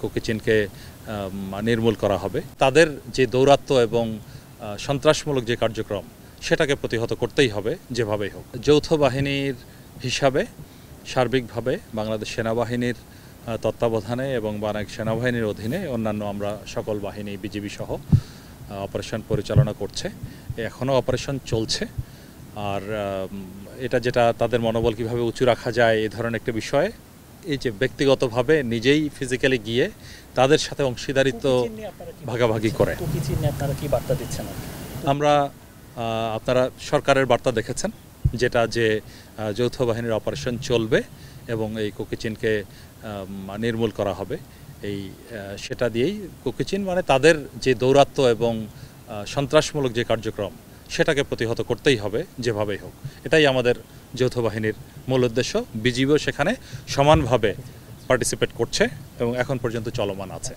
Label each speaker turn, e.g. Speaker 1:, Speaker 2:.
Speaker 1: কুকিচিনকে নির্মূল করা হবে। তাদের যে দৌরাত্ম্য এবং সন্ত্রাসমূলক যে কার্যক্রম সেটাকে প্রতিহত করতেই হবে যেভাবেই হোক। যৌথ বাহিনীর হিসাবে সার্বিকভাবে বাংলাদেশ সেনাবাহিনীর তত্ত্বাবধানে এবং বাংলাদেশ সেনাবাহিনীর অধীনে অন্যান্য আমরা সকল বাহিনী বিজিবি সহ অপারেশন পরিচালনা করছে। এখনও অপারেশন চলছে। আর যেটা তাদের মনোবল কীভাবে উঁচু রাখা যায় এই ধরনের একটা বিষয়ে এই যে ব্যক্তিগতভাবে নিজেই ফিজিক্যালি গিয়ে তাদের সাথে অংশীদারিত্ব ভাগাভাগি করে আমরা আপনারা সরকারের বার্তা দেখেছেন যেটা যে যৌথ বাহিনীর অপারেশন চলবে এবং এই কুকিচিনকে নির্মূল করা হবে। সেটা দিয়েই কুকিচিন মানে তাদের যে দৌরাত্ম্য এবং সন্ত্রাসমূলক যে কার্যক্রম সেটাকে প্রতিহত করতেই হবে যেভাবেই হোক। এটাই আমাদের যৌথ বাহিনীর মূল উদ্দেশ্য। বিজিবিও সেখানে সমানভাবে পার্টিসিপেট করছে এবং এখন পর্যন্ত চলমান আছে।